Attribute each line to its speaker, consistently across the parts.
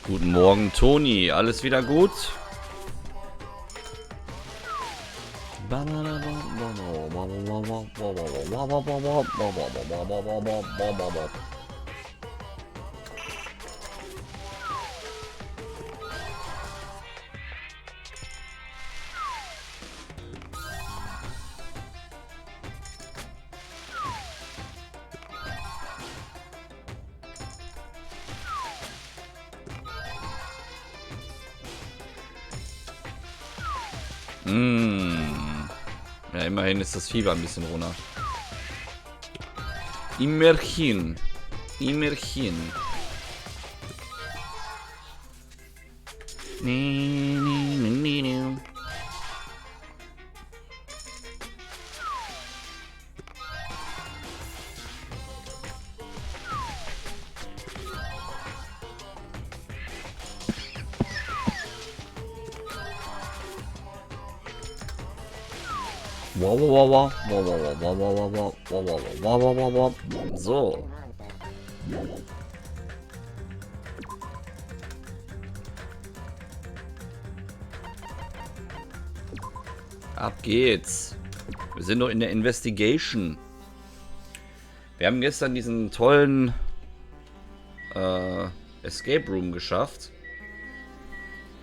Speaker 1: Guten Morgen, Toni. Alles wieder gut? Ja, immerhin ist das Fieber ein bisschen runter. Immerhin. Immerhin. So. Ab geht's. Wir sind noch in der Investigation. Wir haben gestern diesen tollen Escape Room geschafft.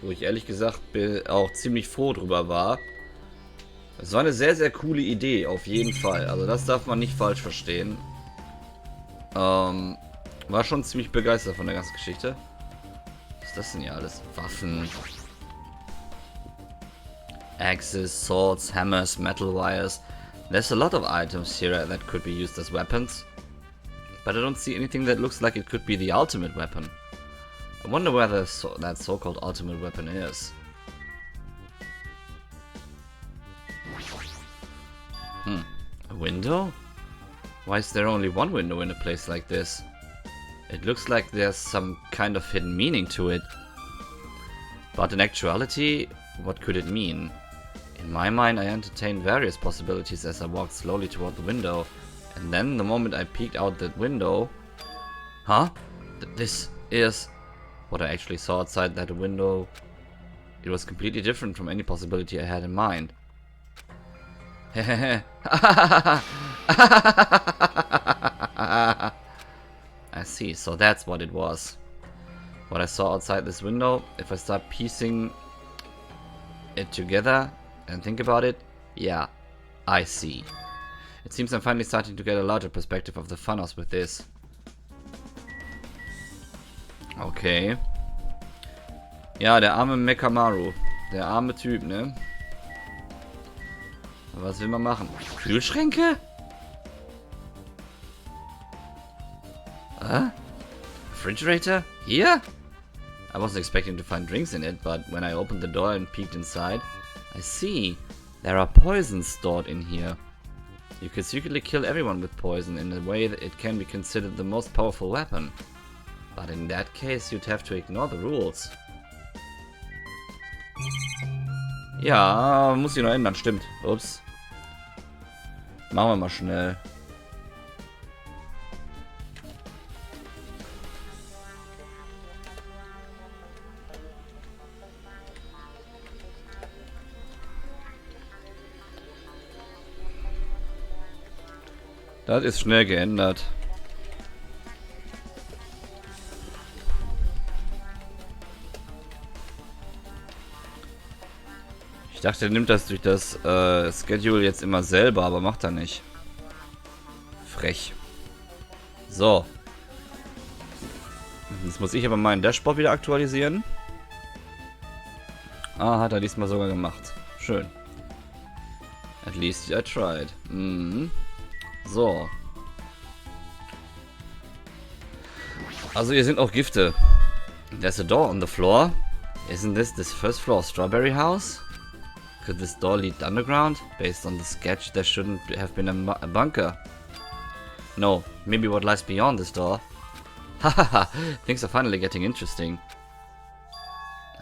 Speaker 1: Wo ich ehrlich gesagt auch ziemlich froh drüber war. Es war eine sehr, sehr coole Idee, auf jeden Fall. Also das darf man nicht falsch verstehen. War schon ziemlich begeistert von der ganzen Geschichte. Was ist das denn hier alles? Waffen. Axes, swords, hammers, metal wires. There's a lot of items here that could be used as weapons. But I don't see anything that looks like it could be the ultimate weapon. I wonder where that so-called ultimate weapon is. A window? Why is there only one window in a place like this? It looks like there's some kind of hidden meaning to it. But in actuality, what could it mean? In my mind, I entertained various possibilities as I walked slowly toward the window. And then, the moment I peeked out that window... Huh? This is... What I actually saw outside that window... It was completely different from any possibility I had in mind. I see, so that's what it was. What I saw outside this window, if I start piecing it together and think about it, yeah, I see. It seems I'm finally starting to get a larger perspective of the funhouse with this. Okay. Ja, der arme Mekamaru. Der arme Typ, ne? Was will man machen? Kühlschränke? Refrigerator? Here? I wasn't expecting to find drinks in it, but when I opened the door and peeked inside, I see. There are poisons stored in here. You could secretly kill everyone with poison in a way that it can be considered the most powerful weapon. But in that case, you'd have to ignore the rules. Ja, muss ich noch ändern, stimmt. Ups. Machen wir mal schnell. Das ist schnell geändert. Ich dachte, er nimmt das durch das Schedule jetzt immer selber, aber macht er nicht. Frech. So. Jetzt muss ich aber meinen Dashboard wieder aktualisieren. Ah, hat er diesmal sogar gemacht. Schön. At least I tried. Mhm. So. Also hier sind auch Gifte. There's a door on the floor. Isn't this first floor strawberry house? Could this door lead underground? Based on the sketch, there shouldn't have been a bunker. No, maybe what lies beyond this door. Hahaha, things are finally getting interesting.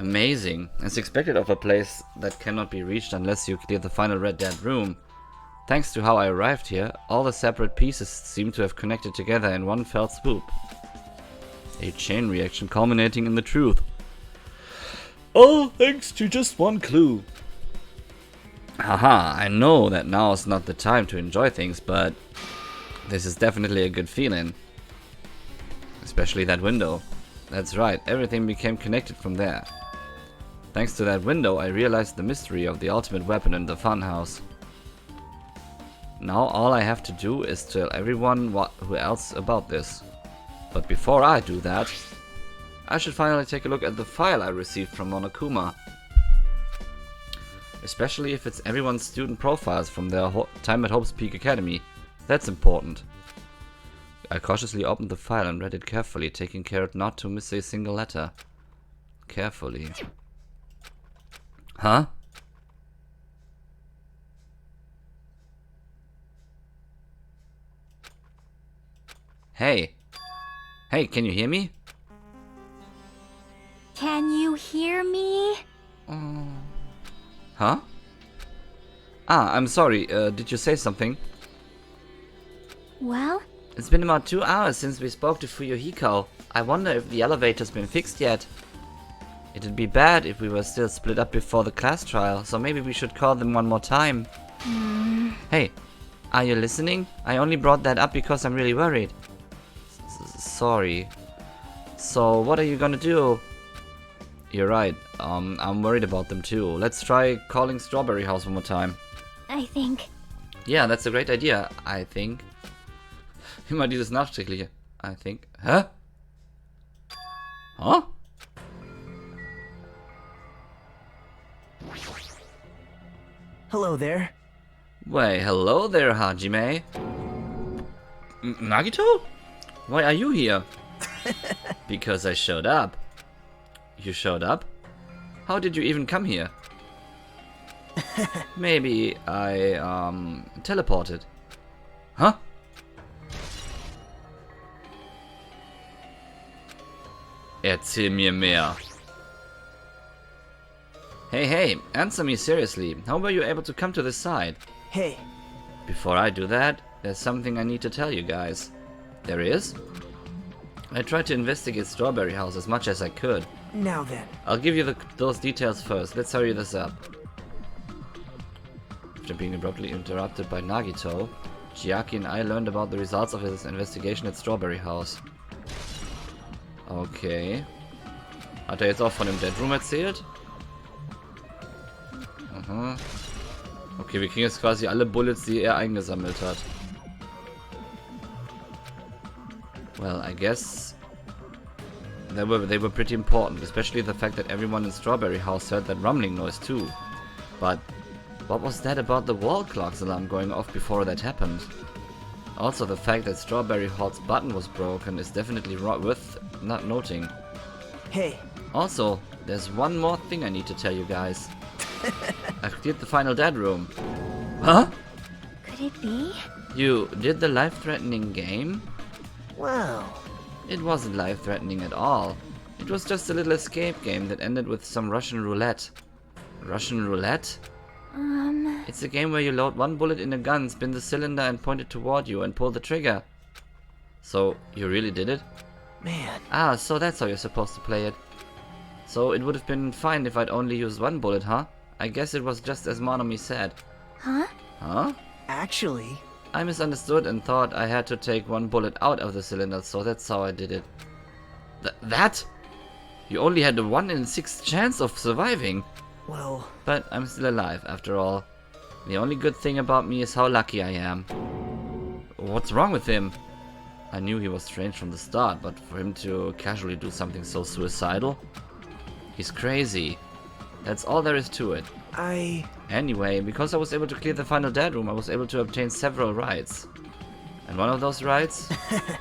Speaker 1: Amazing. As expected of a place that cannot be reached unless you clear the final red dead room. Thanks to how I arrived here, all the separate pieces seem to have connected together in one fell swoop. A chain reaction culminating in the truth. All thanks to just one clue. Haha, I know that now is not the time to enjoy things, but this is definitely a good feeling. Especially that window. That's right, everything became connected from there. Thanks to that window, I realized the mystery of the ultimate weapon in the funhouse. Now all I have to do is tell everyone who else about this. But before I do that, I should finally take a look at the file I received from Monokuma. Especially if it's everyone's student profiles from their time at Hope's Peak Academy. That's important. I cautiously opened the file and read it carefully, taking care not to miss a single letter. Carefully. Huh? Hey. Hey, can you hear me?
Speaker 2: Can you hear me?
Speaker 1: Huh? Ah, I'm sorry. Did you say something?
Speaker 2: Well?
Speaker 1: It's been about 2 hours since we spoke to Fuyuhiko. I wonder if the elevator's been fixed yet. It'd be bad if we were still split up before the class trial, so maybe we should call them one more time. Hey, are you listening? I only brought that up because I'm really worried. Sorry. So, what are you gonna do? You're right. I'm worried about them too. Let's try calling Strawberry House one more time.
Speaker 2: I think.
Speaker 1: Yeah, that's a great idea, I think. Immer dieses Nachträgliche. I think. Hä? Huh?
Speaker 3: Hello there.
Speaker 1: Wait, hello there, Hajime. Nagito? Why are you here? Because I showed up. You showed up? How did you even come here? Maybe I, teleported. Huh? Erzähl mir mehr. Hey, answer me seriously. How were you able to come to this side?
Speaker 3: Hey.
Speaker 1: Before I do that, there's something I need to tell you guys. There is? I tried to investigate Strawberry House as much as I could.
Speaker 3: Now then.
Speaker 1: I'll give you those details first. Let's hurry this up. After being abruptly interrupted by Nagito, Chiaki and I learned about the results of his investigation at Strawberry House. Okay. Hat er jetzt auch von dem Dead Room erzählt? Aha. Okay, wir kriegen jetzt quasi alle Bullets, die er eingesammelt hat. Well, I guess they were pretty important, especially the fact that everyone in Strawberry House heard that rumbling noise too. But what was that about the wall clock's alarm going off before that happened? Also, the fact that Strawberry Hall's button was broken is definitely worth not noting.
Speaker 3: Hey.
Speaker 1: Also, there's one more thing I need to tell you guys. I've cleared the final dead room. Huh?
Speaker 2: Could it be?
Speaker 1: You did the life-threatening game?
Speaker 3: Wow.
Speaker 1: It wasn't life-threatening at all. It was just a little escape game that ended with some Russian roulette. Russian roulette? It's a game where you load one bullet in a gun, spin the cylinder and point it toward you and pull the trigger. So, you really did it?
Speaker 3: Man.
Speaker 1: Ah, so that's how you're supposed to play it. So it would have been fine if I'd only used one bullet, huh? I guess it was just as Monomi said.
Speaker 2: Huh?
Speaker 1: Huh?
Speaker 3: Actually...
Speaker 1: I misunderstood and thought I had to take one bullet out of the cylinder, so that's how I did it. That? You only had a 1 in 6 chance of surviving.
Speaker 3: Well...
Speaker 1: But I'm still alive, after all. The only good thing about me is how lucky I am. What's wrong with him? I knew he was strange from the start, but for him to casually do something so suicidal? He's crazy. That's all there is to it. Anyway, because I was able to clear the final dead room, I was able to obtain several rights. And one of those rights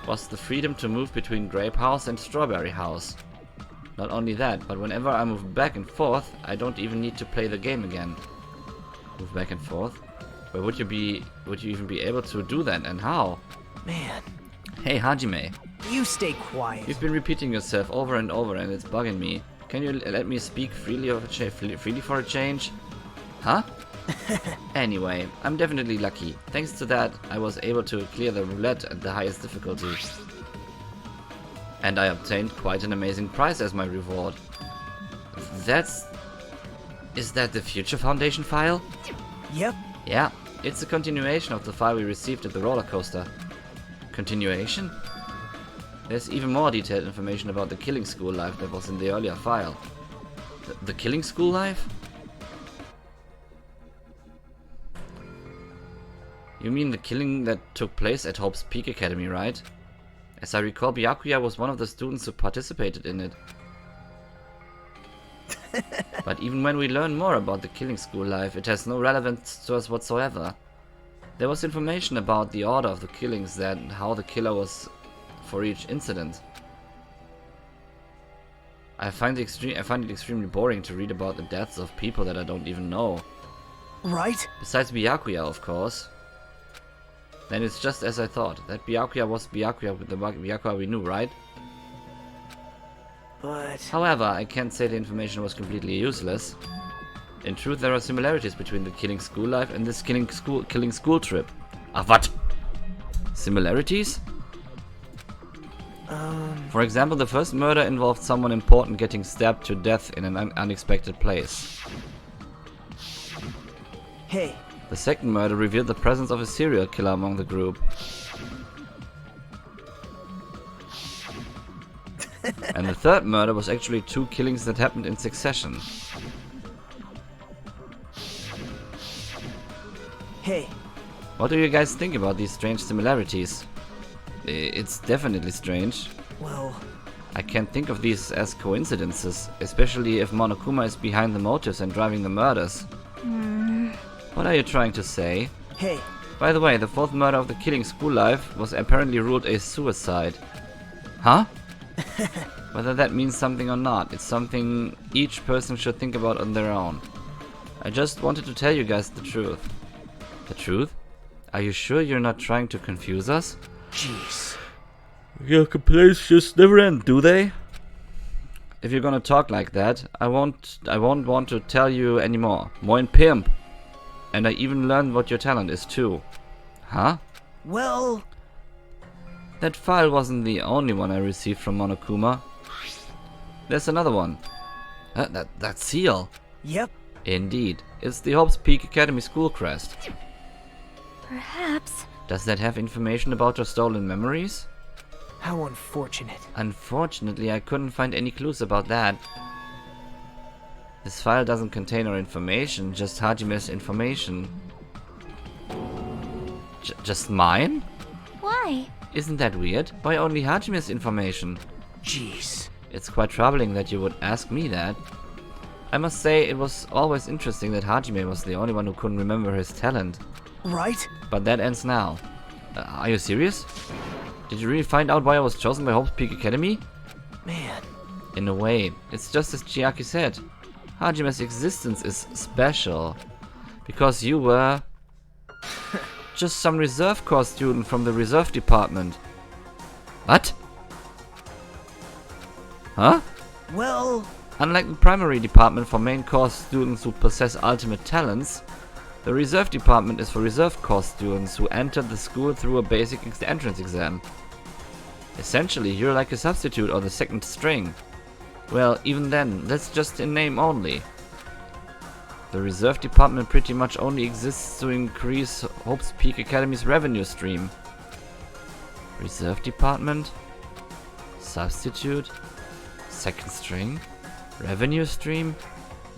Speaker 1: was the freedom to move between Grape House and Strawberry House. Not only that, but whenever I move back and forth, I don't even need to play the game again. Move back and forth? Where would you even be able to do that, and how?
Speaker 3: Man.
Speaker 1: Hey Hajime.
Speaker 3: You stay quiet.
Speaker 1: You've been repeating yourself over and over and it's bugging me. Can you let me speak freely for a change? Huh? Anyway, I'm definitely lucky. Thanks to that, I was able to clear the roulette at the highest difficulty. And I obtained quite an amazing prize as my reward. Is that the Future Foundation file?
Speaker 3: Yep.
Speaker 1: Yeah, it's a continuation of the file we received at the roller coaster. Continuation? There's even more detailed information about the killing school life that was in the earlier file. The killing school life? You mean the killing that took place at Hope's Peak Academy, right? As I recall, Byakuya was one of the students who participated in it. But even when we learn more about the killing school life, it has no relevance to us whatsoever. There was information about the order of the killings and how the killer was for each incident. I find it extremely boring to read about the deaths of people that I don't even know.
Speaker 3: Right?
Speaker 1: Besides Byakuya, of course. Then it's just as I thought. That Byakuya was Byakuya with the Byakuya we knew, right?
Speaker 3: But...
Speaker 1: However, I can't say the information was completely useless. In truth, there are similarities between the killing school life and this killing school trip. Ah, what? Similarities? For example, the first murder involved someone important getting stabbed to death in an unexpected place.
Speaker 3: Hey.
Speaker 1: The second murder revealed the presence of a serial killer among the group. And the third murder was actually 2 killings that happened in succession.
Speaker 3: Hey.
Speaker 1: What do you guys think about these strange similarities? It's definitely strange.
Speaker 3: Well...
Speaker 1: I can't think of these as coincidences, especially if Monokuma is behind the motives and driving the murders. What are you trying to say?
Speaker 3: Hey.
Speaker 1: By the way, the fourth murder of the killing school life was apparently ruled a suicide. Huh? Whether that means something or not, it's something each person should think about on their own. I just wanted to tell you guys the truth. The truth? Are you sure you're not trying to confuse us?
Speaker 3: Jeez.
Speaker 1: Your complaints just never end, do they? If you're gonna talk like that, I won't want to tell you anymore. Moin pimp. And I even learned what your talent is too. Huh?
Speaker 3: Well...
Speaker 1: That file wasn't the only one I received from Monokuma. There's another one. That seal.
Speaker 3: Yep.
Speaker 1: Indeed. It's the Hope's Peak Academy school crest.
Speaker 2: Perhaps.
Speaker 1: Does that have information about your stolen memories?
Speaker 3: How unfortunate.
Speaker 1: Unfortunately, I couldn't find any clues about that. This file doesn't contain our information, just Hajime's information. Just mine?
Speaker 2: Why?
Speaker 1: Isn't that weird? Why only Hajime's information?
Speaker 3: Jeez.
Speaker 1: It's quite troubling that you would ask me that. I must say, it was always interesting that Hajime was the only one who couldn't remember his talent.
Speaker 3: Right?
Speaker 1: But that ends now. Are you serious? Did you really find out why I was chosen by Hope's Peak Academy?
Speaker 3: Man.
Speaker 1: In a way, it's just as Chiaki said. Hajime's existence is special. Because you were... just some reserve corps student from the reserve department. What? Huh?
Speaker 3: Well...
Speaker 1: Unlike the primary department for main course students who possess ultimate talents, the reserve department is for reserve course students who entered the school through a basic entrance exam. Essentially, you're like a substitute or the second string. Well, even then, that's just in name only. The reserve department pretty much only exists to increase Hope's Peak Academy's revenue stream. Reserve department? Substitute? Second string? Revenue stream?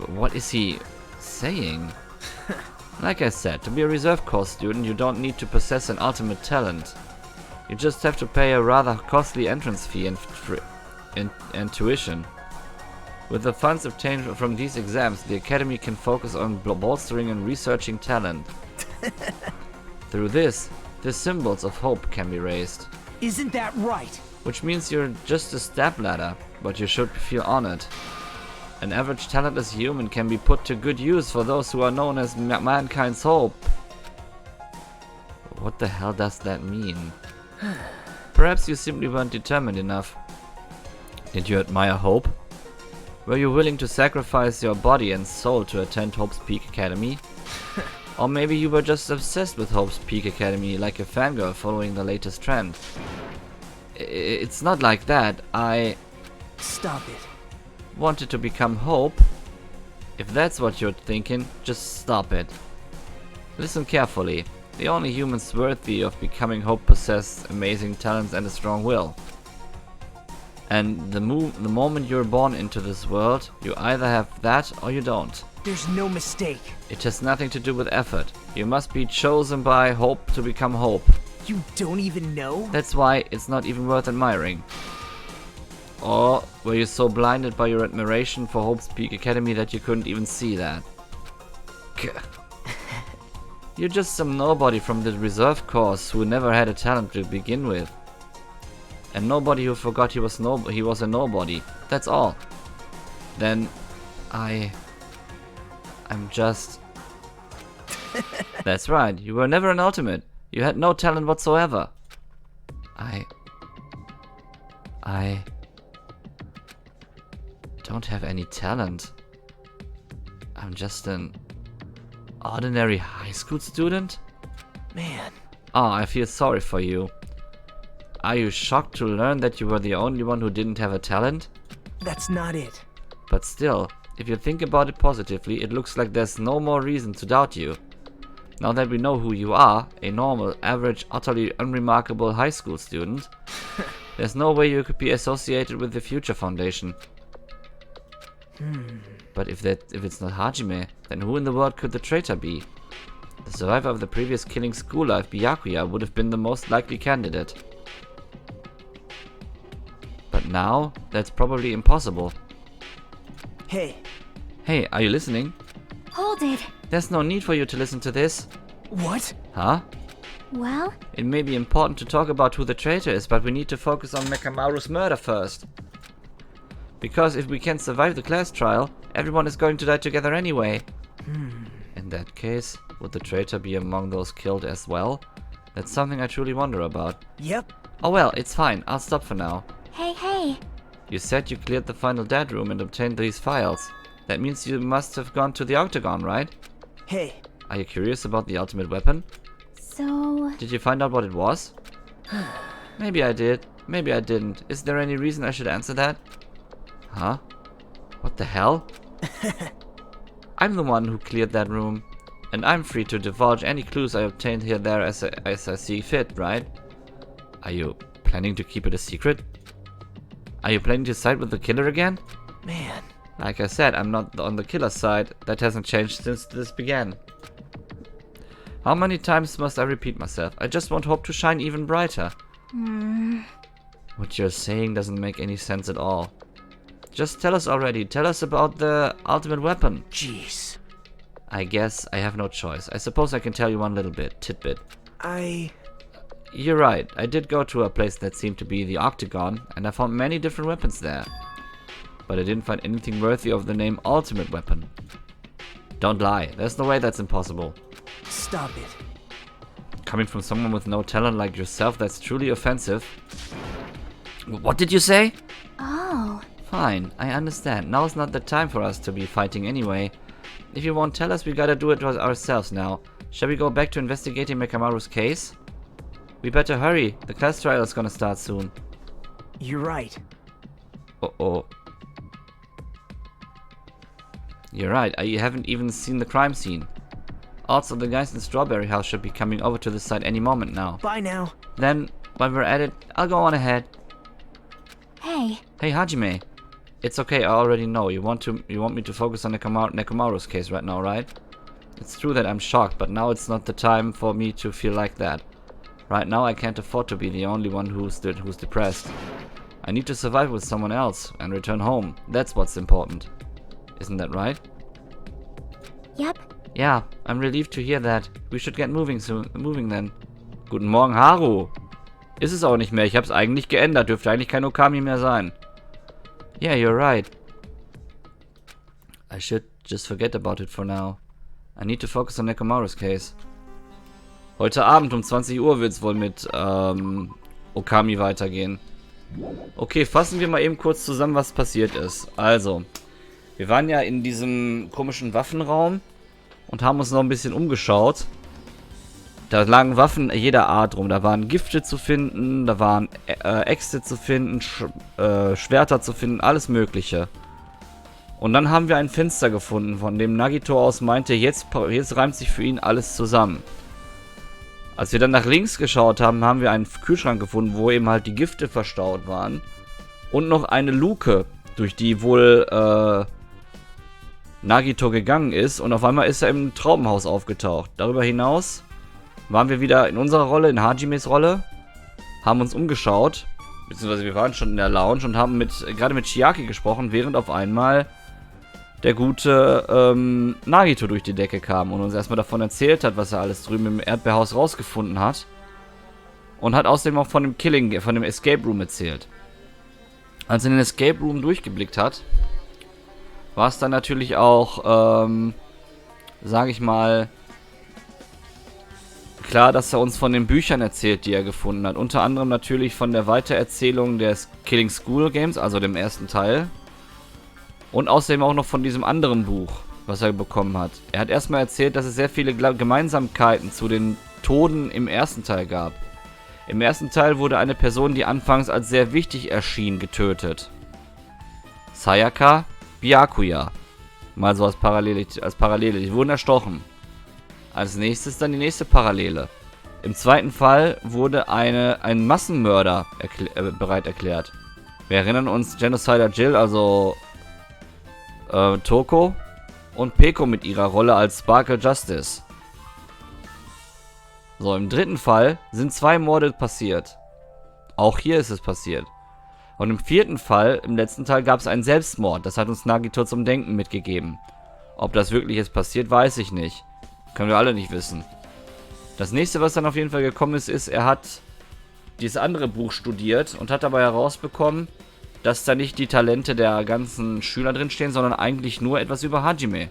Speaker 1: What is he saying? Like I said, to be a reserve course student you don't need to possess an ultimate talent. You just have to pay a rather costly entrance fee and tuition. With the funds obtained from these exams, the academy can focus on bolstering and researching talent. Through this, the symbols of hope can be raised.
Speaker 3: Isn't that right?
Speaker 1: Which means you're just a stepladder, but you should feel honored. An average talentless human can be put to good use for those who are known as mankind's hope. What the hell does that mean? Perhaps you simply weren't determined enough. Did you admire hope? Were you willing to sacrifice your body and soul to attend Hope's Peak Academy? Or maybe you were just obsessed with Hope's Peak Academy, like a fangirl following the latest trend. It's not like that. I
Speaker 3: Stop it.
Speaker 1: wanted to become Hope. If that's what you're thinking, just stop it. Listen carefully. The only humans worthy of becoming Hope possess amazing talents and a strong will. And the moment you're born into this world, you either have that or you don't.
Speaker 3: There's no mistake.
Speaker 1: It has nothing to do with effort. You must be chosen by Hope to become Hope.
Speaker 3: You don't even know?
Speaker 1: That's why it's not even worth admiring. Or were you so blinded by your admiration for Hope's Peak Academy that you couldn't even see that? You're just some nobody from the reserve course who never had a talent to begin with. And nobody who forgot he was a nobody. That's all. Then I'm just... That's right, you were never an ultimate. You had no talent whatsoever. I don't have any talent. I'm just an ordinary high school student?
Speaker 3: Man.
Speaker 1: Oh, I feel sorry for you. Are you shocked to learn that you were the only one who didn't have a talent?
Speaker 3: That's not it.
Speaker 1: But still, if you think about it positively, it looks like there's no more reason to doubt you. Now that we know who you are, a normal, average, utterly unremarkable high school student, there's no way you could be associated with the Future Foundation. But if it's not Hajime, then who in the world could the traitor be? The survivor of the previous killing school life, Byakuya, would have been the most likely candidate. But now, that's probably impossible.
Speaker 3: Hey.
Speaker 1: Hey, are you listening?
Speaker 2: Hold it.
Speaker 1: There's no need for you to listen to this.
Speaker 3: What?
Speaker 1: Huh?
Speaker 2: Well,
Speaker 1: It may be important to talk about who the traitor is, but we need to focus on Mekamaru's murder first. Because if we can't survive the class trial, everyone is going to die together anyway. In that case, would the traitor be among those killed as well? That's something I truly wonder about.
Speaker 3: Yep.
Speaker 1: Oh well, it's fine. I'll stop for now.
Speaker 2: hey.
Speaker 1: You said you cleared the final dead room and obtained these files. That means you must have gone to the Octagon, right?
Speaker 3: Hey.
Speaker 1: Are you curious about the ultimate weapon?
Speaker 2: So,
Speaker 1: Did you find out what it was? Maybe I did. Maybe I didn't. Is there any reason I should answer that? Huh? What the hell? I'm the one who cleared that room. And I'm free to divulge any clues I obtained here there as I see fit, right? Are you planning to keep it a secret? Are you planning to side with the killer again?
Speaker 3: Man.
Speaker 1: Like I said, I'm not on the killer's side. That hasn't changed since this began. How many times must I repeat myself? I just want Hope to shine even brighter. What you're saying doesn't make any sense at all. Just tell us already. Tell us about the ultimate weapon.
Speaker 3: Jeez.
Speaker 1: I guess I have no choice. I suppose I can tell you one little tidbit. You're right. I did go to a place that seemed to be the Octagon, and I found many different weapons there. But I didn't find anything worthy of the name Ultimate Weapon. Don't lie. There's no way that's impossible.
Speaker 3: Stop it.
Speaker 1: Coming from someone with no talent like yourself, that's truly offensive. What did you say?
Speaker 2: oh,
Speaker 1: Fine, I understand. Now's not the time for us to be fighting anyway. If you won't tell us, we gotta do it ourselves now. Shall we go back to investigating Mekamaru's case? We better hurry. The class trial is gonna start soon.
Speaker 3: You're right.
Speaker 1: Uh-oh. You're right, I haven't even seen the crime scene. Also, the guys in Strawberry House should be coming over to this side any moment now.
Speaker 3: Bye now.
Speaker 1: Then, while we're at it, I'll go on ahead.
Speaker 2: hey.
Speaker 1: Hey Hajime. It's okay, I already know. You want me to focus on Nekamaru's case right now, right? It's true that I'm shocked, but now it's not the time for me to feel like that. Right now I can't afford to be the only one who's depressed. I need to survive with someone else and return home. That's what's important. Isn't that right?
Speaker 2: Yep.
Speaker 1: Yeah, I'm relieved to hear that. We should get moving then. Guten Morgen, Haru. Ist es auch nicht mehr. Ich hab's eigentlich geändert. Dürfte eigentlich kein Okami mehr sein. Yeah, you're right. I should just forget about it for now. I need to focus on Nekamaru's case. Heute Abend um 20 Uhr wird's wohl mit Okami weitergehen. Okay, fassen wir mal eben kurz zusammen, was passiert ist. Also, Wir waren ja in diesem komischen Waffenraum und haben uns noch ein bisschen umgeschaut. Da lagen Waffen jeder Art rum. Da waren Gifte zu finden, da waren Äxte zu finden, Schwerter zu finden, alles Mögliche. Und dann haben wir ein Fenster gefunden, von dem Nagito aus meinte, jetzt reimt sich für ihn alles zusammen. Als wir dann nach links geschaut haben, haben wir einen Kühlschrank gefunden, wo eben halt die Gifte verstaut waren. Und noch eine Luke, durch die wohl Nagito gegangen ist. Und auf einmal ist er im Traubenhaus aufgetaucht. Darüber hinaus waren wir wieder in unserer Rolle, in Hajimes Rolle. Haben uns umgeschaut. Beziehungsweise wir waren schon in der Lounge und haben gerade mit Chiaki gesprochen, während auf einmal der gute Nagito durch die Decke kam und uns erstmal davon erzählt hat, was er alles drüben im Erdbeerhaus rausgefunden hat. Und hat außerdem auch von dem Escape Room erzählt. Als er in den Escape Room durchgeblickt hat, war es dann natürlich auch, sage ich mal, klar, dass er uns von den Büchern erzählt, die er gefunden hat. Unter anderem natürlich von der Weitererzählung des Killing School Games, also dem ersten Teil. Und außerdem auch noch von diesem anderen Buch, was er bekommen hat. Er hat erstmal erzählt, dass es sehr viele Gemeinsamkeiten zu den Toden im ersten Teil gab. Im ersten Teil wurde eine Person, die anfangs als sehr wichtig erschien, getötet. Sayaka Byakuya. Mal so als Parallele. Die wurden erstochen. Als nächstes dann die nächste Parallele. Im zweiten Fall wurde ein Massenmörder bereit erklärt. Wir erinnern uns, Genocider Jill, also Toko und Peko mit ihrer Rolle als Sparkle Justice. So, im dritten Fall sind 2 Morde passiert. Auch hier ist es passiert. Und im vierten Fall, im letzten Teil, gab es einen Selbstmord. Das hat uns Nagito zum Denken mitgegeben. Ob das wirklich jetzt passiert, weiß ich nicht. Können wir alle nicht wissen. Das nächste, was dann auf jeden Fall gekommen ist, er hat dieses andere Buch studiert und hat dabei herausbekommen, dass da nicht die Talente der ganzen Schüler drinstehen, sondern eigentlich nur etwas über Hajime.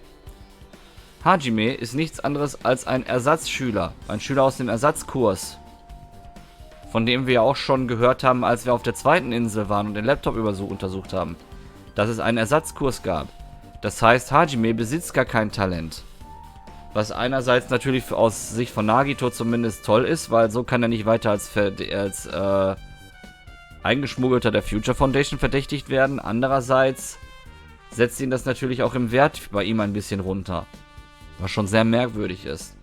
Speaker 1: Hajime ist nichts anderes als ein Ersatzschüler, ein Schüler aus dem Ersatzkurs, von dem wir ja auch schon gehört haben, als wir auf der zweiten Insel waren und den Laptop untersucht haben, dass es einen Ersatzkurs gab. Das heißt, Hajime besitzt gar kein Talent. Was einerseits natürlich aus Sicht von Nagito zumindest toll ist, weil so kann er nicht weiter als Eingeschmuggelter der Future Foundation verdächtigt werden. Andererseits setzt ihn das natürlich auch im Wert bei ihm ein bisschen runter. Was schon sehr merkwürdig ist.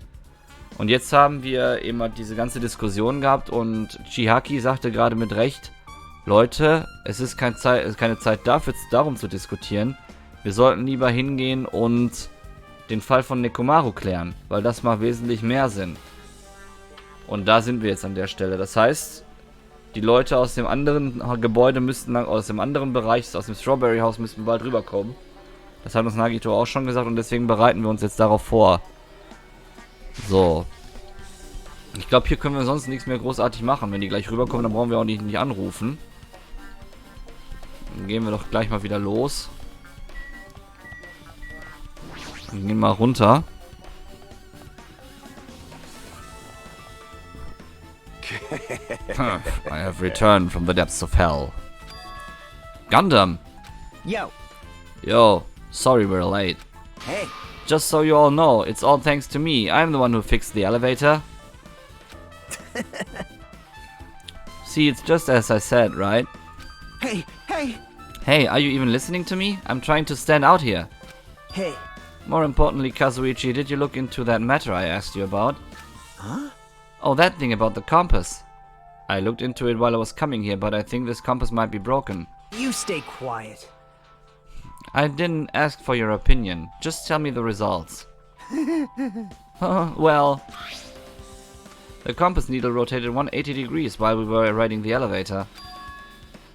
Speaker 1: Und jetzt haben wir eben diese ganze Diskussion gehabt und Chiaki sagte gerade mit Recht, Leute, es ist keine Zeit darum zu diskutieren. Wir sollten lieber hingehen und den Fall von Nekomaru klären, weil das macht wesentlich mehr Sinn. Und da sind wir jetzt an der Stelle. Das heißt, die Leute aus dem anderen Gebäude müssten dann, aus dem anderen Bereich, aus dem Strawberry House, müssten bald rüberkommen. Das hat uns Nagito auch schon gesagt und deswegen bereiten wir uns jetzt darauf vor. So. Ich glaube, hier können wir sonst nichts mehr großartig machen. Wenn die gleich rüberkommen, dann brauchen wir auch nicht anrufen. Dann gehen wir doch gleich mal wieder los. Wir gehen mal runter. I have returned from the depths of hell. Gundam!
Speaker 3: Yo.
Speaker 1: Yo, sorry we're late.
Speaker 3: Hey.
Speaker 1: Just so you all know, it's all thanks to me. I'm the one who fixed the elevator. See, it's just as I said, right?
Speaker 3: Hey. Hey.
Speaker 1: Hey, are you even listening to me? I'm trying to stand out here.
Speaker 3: Hey.
Speaker 1: More importantly, Kazuichi, did you look into that matter I asked you about?
Speaker 3: Huh?
Speaker 1: Oh, that thing about the compass. I looked into it while I was coming here, but I think this compass might be broken.
Speaker 3: You stay quiet.
Speaker 1: I didn't ask for your opinion. Just tell me the results. Well, the compass needle rotated 180 degrees while we were riding the elevator.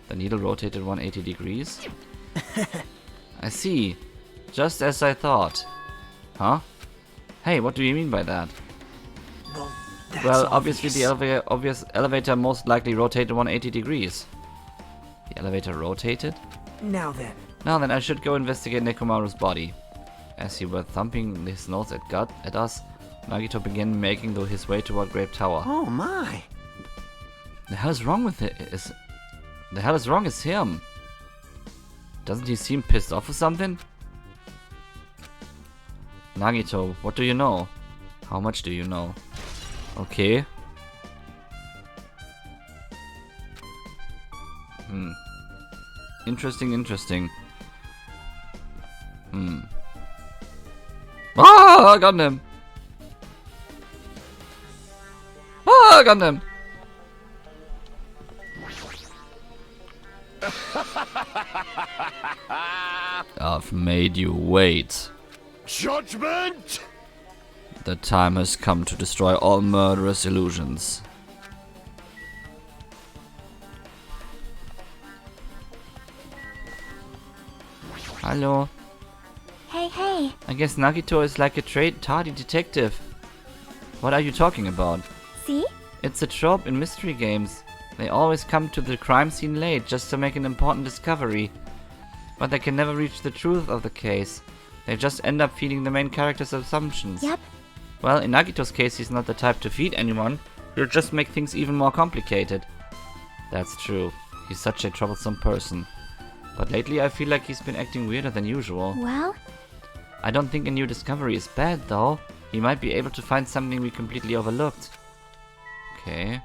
Speaker 1: The needle rotated 180 degrees? I see. Just as I thought. Huh? Hey, what do you mean by that?
Speaker 3: Well, that's
Speaker 1: Well, obviously
Speaker 3: obvious.
Speaker 1: the elevator most likely rotated 180 degrees. The elevator rotated?
Speaker 3: Now then.
Speaker 1: Now then, I should go investigate Nekomaru's body. As he were thumping his nose at us, Nagito began making his way toward Grape Tower.
Speaker 3: Oh my.
Speaker 1: The hell is wrong with it? The hell is wrong is him. Doesn't he seem pissed off or something? Nagito, what do you know? How much do you know? Okay. Interesting, interesting. Ah, Gundam! Ah, Gundam! I've made you wait.
Speaker 4: Judgment!
Speaker 1: The time has come to destroy all murderous illusions. Hello.
Speaker 2: Hey.
Speaker 1: I guess Nagito is like a tardy detective. What are you talking about?
Speaker 2: See?
Speaker 1: It's a trope in mystery games. They always come to the crime scene late just to make an important discovery. But they can never reach the truth of the case. They just end up feeding the main character's assumptions.
Speaker 2: Yep.
Speaker 1: Well, in Nagito's case, he's not the type to feed anyone. He'll just make things even more complicated. That's true. He's such a troublesome person. But lately I feel like he's been acting weirder than usual.
Speaker 2: Well?
Speaker 1: I don't think a new discovery is bad, though. He might be able to find something we completely overlooked. Okay.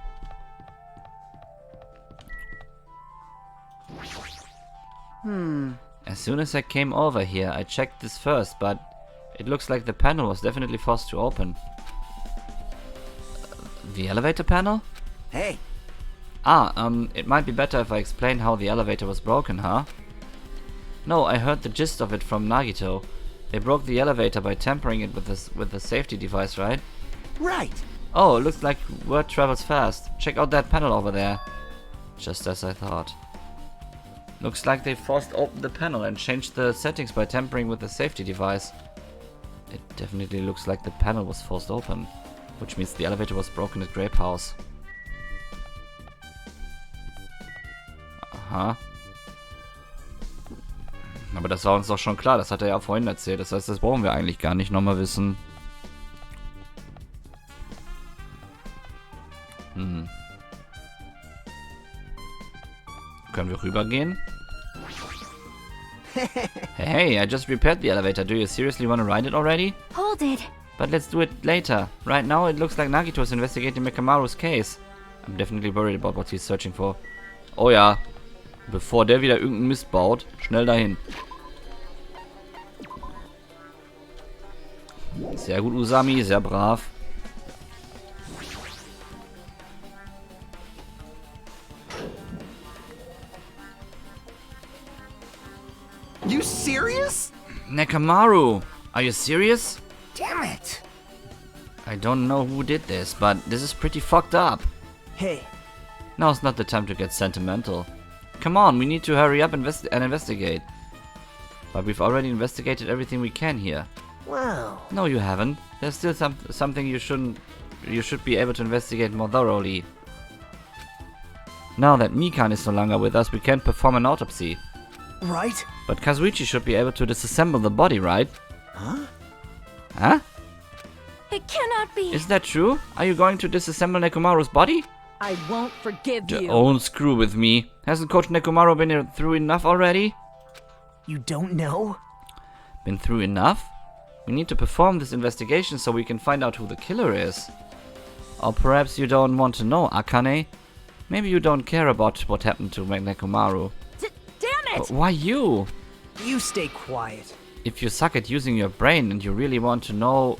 Speaker 1: As soon as I came over here, I checked this first, but it looks like the panel was definitely forced to open. The elevator panel?
Speaker 3: Hey,
Speaker 1: It might be better if I explain how the elevator was broken, huh? No, I heard the gist of it from Nagito. They broke the elevator by tampering it with the safety device, right?
Speaker 3: right.
Speaker 1: Oh, it looks like word travels fast. Check out that panel over there. Just as I thought. Looks like they forced open the panel and changed the settings by tampering with the safety device. It definitely looks like the panel was forced open, which means the elevator was broken at Grape House. Aha. Aber das war uns doch schon klar, das hat er ja vorhin erzählt. Das heißt, das brauchen wir eigentlich gar nicht nochmal wissen. Können wir rübergehen? Hey, I just repaired the elevator. Do you seriously want to ride it already?
Speaker 2: Hold it.
Speaker 1: But let's do it later. Right now it looks like Nagito is investigating Mekamaru's case. I'm definitely worried about what he's searching for. Oh ja. Bevor der wieder irgendeinen Mist baut, schnell dahin. Sehr gut, Usami, sehr brav.
Speaker 3: You serious?
Speaker 1: Nekamaru, are you serious?
Speaker 3: Damn it.
Speaker 1: I don't know who did this, but this is pretty fucked up.
Speaker 3: Hey,
Speaker 1: Now's not the time to get sentimental. Come on, we need to hurry up and investigate. But we've already investigated everything we can here.
Speaker 3: wow.
Speaker 1: No, you haven't. There's still something you should be able to investigate more thoroughly. Now that Mikan is no longer with us, we can't perform an autopsy.
Speaker 3: Right?
Speaker 1: But Kazuichi should be able to disassemble the body, right?
Speaker 3: Huh?
Speaker 1: Huh?
Speaker 2: It cannot be.
Speaker 1: Is that true? Are you going to disassemble Nekomaru's body?
Speaker 5: I won't forgive you.
Speaker 1: Don't screw with me. Hasn't Coach Nekomaru been through enough already?
Speaker 3: You don't know?
Speaker 1: Been through enough? We need to perform this investigation so we can find out who the killer is. Or perhaps you don't want to know, Akane? Maybe you don't care about what happened to Nekomaru.
Speaker 5: Damn it!
Speaker 1: But why you?
Speaker 3: You stay quiet.
Speaker 1: If you suck at using your brain and you really want to know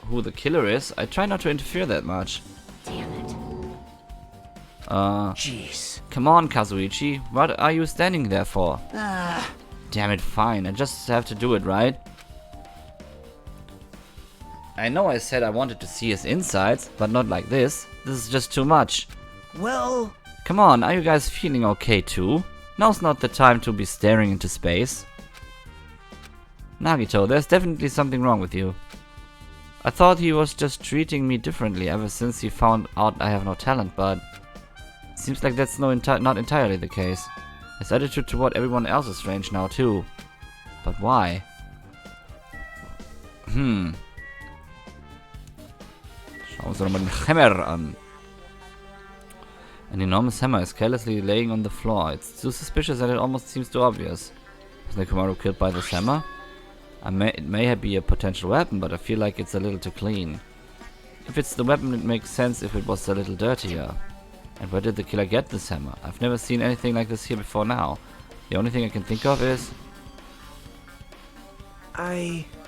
Speaker 1: who the killer is, I try not to interfere that much.
Speaker 2: Damn it.
Speaker 3: Jeez.
Speaker 1: Come on, Kazuichi. What are you standing there for?
Speaker 3: Ah,
Speaker 1: Damn it, fine. I just have to do it, right? I know I said I wanted to see his insides, but not like this. This is just too much.
Speaker 3: well,
Speaker 1: Come on, are you guys feeling okay too? Now's not the time to be staring into space. Nagito, there's definitely something wrong with you. I thought he was just treating me differently ever since he found out I have no talent, but seems like that's not entirely the case. His attitude toward everyone else is strange now too. But why? Schauen wir uns doch mal den Hammer an. An enormous hammer is carelessly laying on the floor. It's too suspicious that it almost seems too obvious. Was Nekomaru killed by this hammer? It may be a potential weapon, but I feel like it's a little too clean. If it's the weapon, it makes sense if it was a little dirtier. And where did the killer get this hammer? I've never seen anything like this here before now. The only thing I can think of is...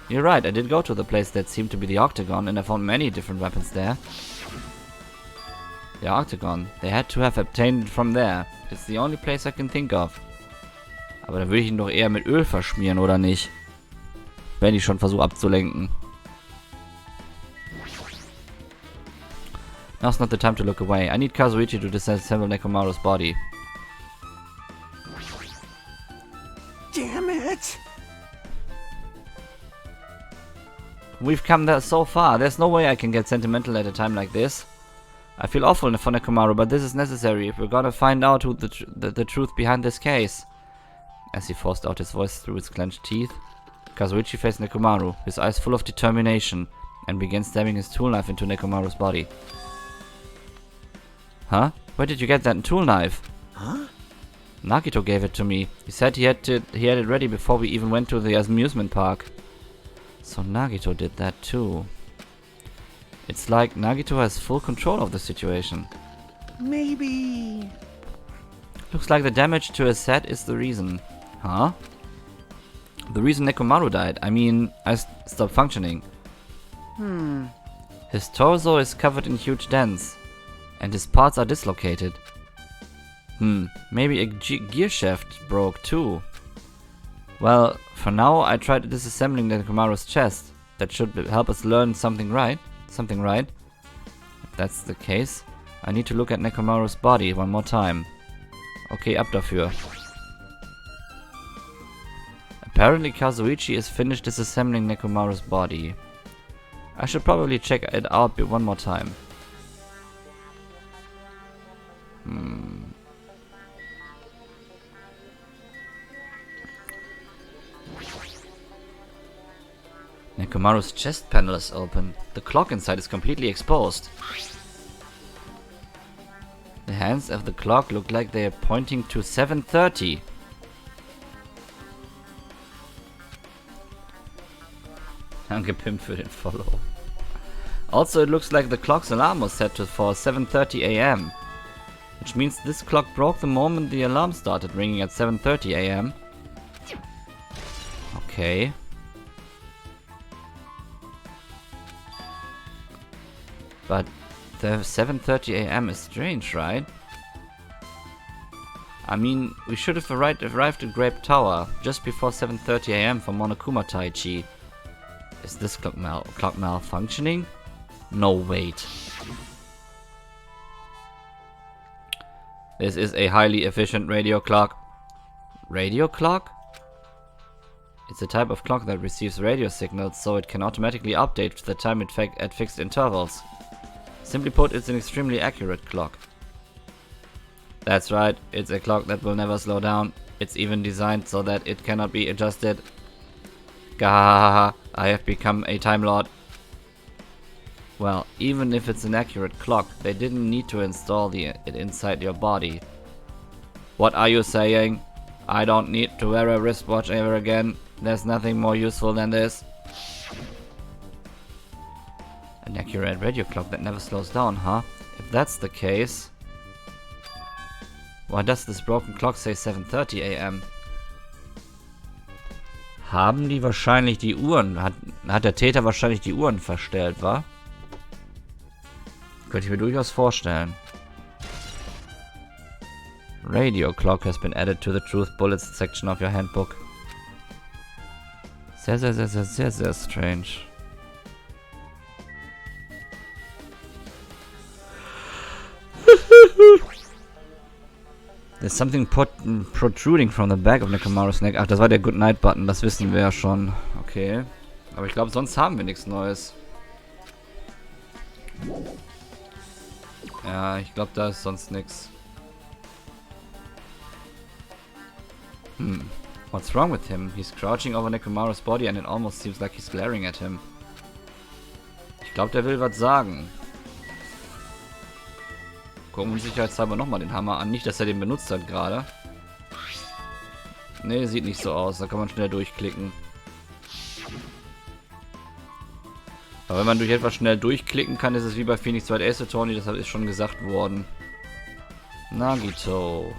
Speaker 1: You're right, I did go to the place that seemed to be the Octagon, and I found many different weapons there. The Octagon. They had to have obtained it from there. It's the only place I can think of. Aber dann würde ich ihn doch eher mit Öl verschmieren, oder nicht? Wenn ich schon versuche abzulenken. Now's not the time to look away. I need Kazuichi to disassemble Nekomaru's body.
Speaker 3: Damn it!
Speaker 1: We've come there so far. There's no way I can get sentimental at a time like this. I feel awful for Nekomaru, but this is necessary if we're gonna find out who the truth behind this case. As he forced out his voice through his clenched teeth, Kazuichi faced Nekomaru, his eyes full of determination, and began stabbing his tool knife into Nekomaru's body. Huh? Where did you get that tool knife?
Speaker 3: Huh?
Speaker 1: Nagito gave it to me. He said he had it ready before we even went to the amusement park. So Nagito did that too. It's like Nagito has full control of the situation.
Speaker 3: Maybe...
Speaker 1: Looks like the damage to his set is the reason. Huh? The reason Nekomaru died. I mean, I stopped functioning. His torso is covered in huge dents. And his parts are dislocated. Maybe a gear shaft broke too. Well, for now I tried disassembling Nekomaru's chest. That should help us learn something right. If that's the case, I need to look at Nekomaru's body one more time. Okay, ab dafür. Apparently Kazuichi is finished disassembling Nekomaru's body. I should probably check it out one more time. Nekomaru's chest panel is open. The clock inside is completely exposed. The hands of the clock look like they are pointing to 7:30. Angepimpt für den Follow. Also, it looks like the clock's alarm was set for 7:30 AM. Which means this clock broke the moment the alarm started ringing at 7:30 AM. Okay. But the 7:30 AM is strange, right? I mean, we should have arrived at Grape Tower just before 7:30 AM for Monokuma Taichi. Is this clock malfunctioning? No, wait. This is a highly efficient radio clock. Radio clock? It's a type of clock that receives radio signals, so it can automatically update the time at fixed intervals. Simply put, it's an extremely accurate clock. That's right, it's a clock that will never slow down. It's even designed so that it cannot be adjusted. Gahahaha, I have become a Time Lord. Well, even if it's an accurate clock, they didn't need to install it inside your body. What are you saying? I don't need to wear a wristwatch ever again. There's nothing more useful than this. An accurate radio clock that never slows down, huh? If that's the case... Why does this broken clock say 7:30 AM? Haben die wahrscheinlich die Uhren... Hat der Täter wahrscheinlich die Uhren verstellt, wa? Könnte ich mir durchaus vorstellen. Radio clock has been added to the truth bullets section of your handbook. Sehr, sehr, sehr, sehr, sehr, sehr strange. There's something protruding from the back of Nekomaru's neck. Ach, das war der Good Night Button, das wissen wir ja schon. Okay. Aber ich glaube, sonst haben wir nichts Neues. Ja, ich glaube, da ist sonst nichts. What's wrong with him? He's crouching over Nekomaru's body and it almost seems like he's glaring at him. Ich glaube, der will was sagen. Gucken wir sicherheitshalber nochmal den Hammer an. Nicht, dass er den benutzt hat gerade. Ne, sieht nicht so aus. Da kann man schnell durchklicken. Aber wenn man durch etwas schnell durchklicken kann, ist es wie bei Phoenix Wright Ace Attorney, das ist schon gesagt worden. Nagito.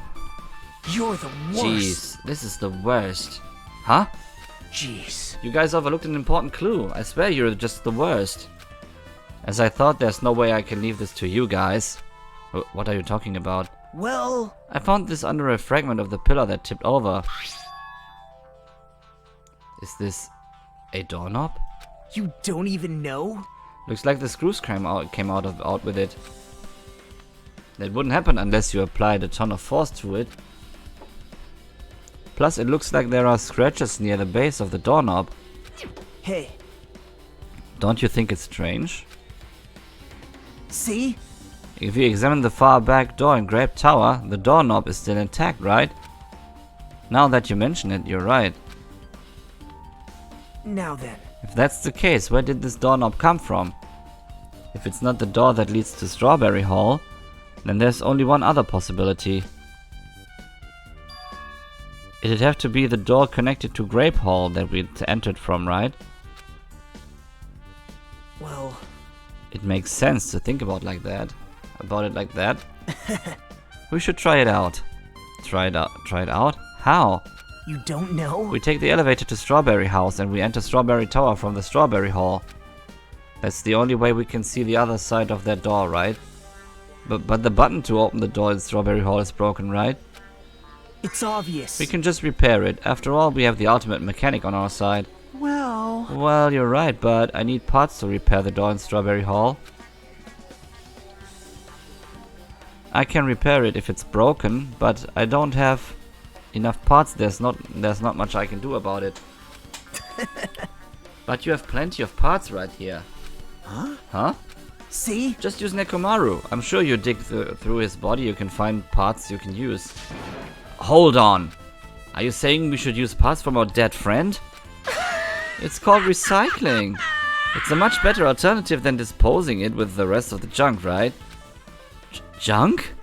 Speaker 3: You're the worst.
Speaker 1: Jeez, this is the worst. Huh?
Speaker 3: Jeez.
Speaker 1: You guys overlooked an important clue. I swear you're just the worst. As I thought, there's no way I can leave this to you guys. What are you talking about?
Speaker 3: Well,
Speaker 1: I found this under a fragment of the pillar that tipped over. Is this a doorknob?
Speaker 3: you don't even know?
Speaker 1: Looks like the screws came out with it. That wouldn't happen unless you applied a ton of force to it. Plus, it looks like there are scratches near the base of the doorknob.
Speaker 3: Hey,
Speaker 1: Don't you think it's strange?
Speaker 3: see?
Speaker 1: If you examine the far back door in Grape Tower, the doorknob is still intact, right? Now that you mention it, you're right.
Speaker 3: Now then.
Speaker 1: If that's the case, where did this doorknob come from? If it's not the door that leads to Strawberry Hall, then there's only one other possibility. It'd have to be the door connected to Grape Hall that we entered from, right?
Speaker 3: Well,
Speaker 1: It makes sense to think about it like that. We should try it out. Try it out? How?
Speaker 3: you don't know?
Speaker 1: We take the elevator to Strawberry House and we enter Strawberry Tower from the Strawberry Hall. That's the only way we can see the other side of that door, right? But the button to open the door in Strawberry Hall is broken, right?
Speaker 3: It's obvious.
Speaker 1: We can just repair it. After all, we have the ultimate mechanic on our side.
Speaker 3: Well,
Speaker 1: Well, you're right, but I need parts to repair the door in Strawberry Hall. I can repair it if it's broken, but I don't have enough parts. There's not much I can do about it. But you have plenty of parts right here.
Speaker 3: Huh?
Speaker 1: Huh?
Speaker 3: see?
Speaker 1: Just use Nekomaru. I'm sure you dig through his body, you can find parts you can use. Hold on. Are you saying we should use parts from our dead friend? It's called recycling. It's a much better alternative than disposing it with the rest of the junk, right? Junk?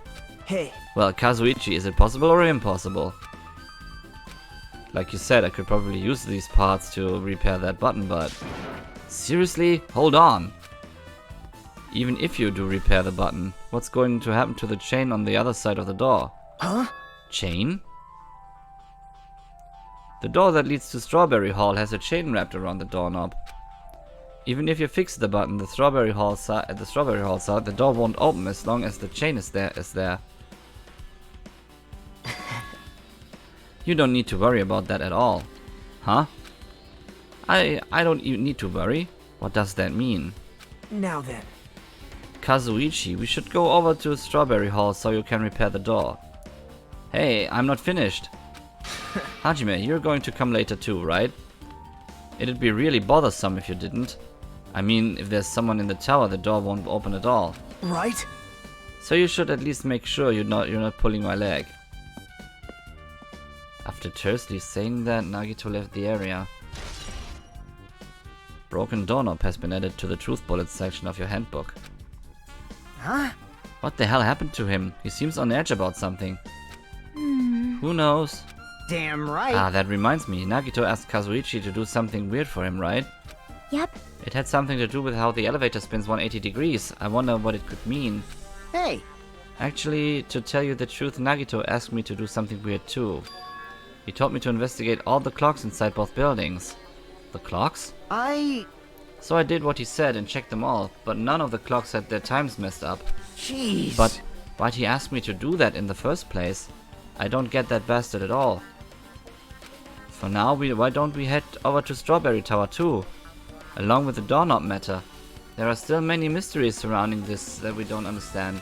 Speaker 3: Hey,
Speaker 1: Well, Kazuichi, is it possible or impossible? Like you said, I could probably use these parts to repair that button, but... Seriously? Hold on. Even if you do repair the button, what's going to happen to the chain on the other side of the door?
Speaker 3: huh?
Speaker 1: Chain? The door that leads to Strawberry Hall has a chain wrapped around the doorknob. Even if you fix the button, the Strawberry Hall side, the door won't open as long as the chain is there. You don't need to worry about that at all. Huh? I don't even need to worry. What does that mean?
Speaker 3: Now then.
Speaker 1: Kazuichi, we should go over to Strawberry Hall so you can repair the door. Hey, I'm not finished. Hajime, you're going to come later too, right? It'd be really bothersome if you didn't. I mean, if there's someone in the tower, the door won't open at all.
Speaker 3: Right?
Speaker 1: So you should at least make sure you're not pulling my leg. After tersely saying that, Nagito left the area. Broken doorknob has been added to the truth bullet section of your handbook.
Speaker 3: Huh?
Speaker 1: What the hell happened to him? He seems on edge about something. Who knows?
Speaker 3: Damn right.
Speaker 1: Ah, that reminds me. Nagito asked Kazuichi to do something weird for him, right?
Speaker 2: Yep.
Speaker 1: It had something to do with how the elevator spins 180 degrees. I wonder what it could mean.
Speaker 3: Hey,
Speaker 1: Actually, to tell you the truth, Nagito asked me to do something weird too. He told me to investigate all the clocks inside both buildings. The clocks? So I did what he said and checked them all, but none of the clocks had their times messed up.
Speaker 3: Jeez.
Speaker 1: But why'd he ask me to do that in the first place? I don't get that bastard at all. For now, why don't we head over to Strawberry Tower too? Along with the doorknob matter. There are still many mysteries surrounding this that we don't understand.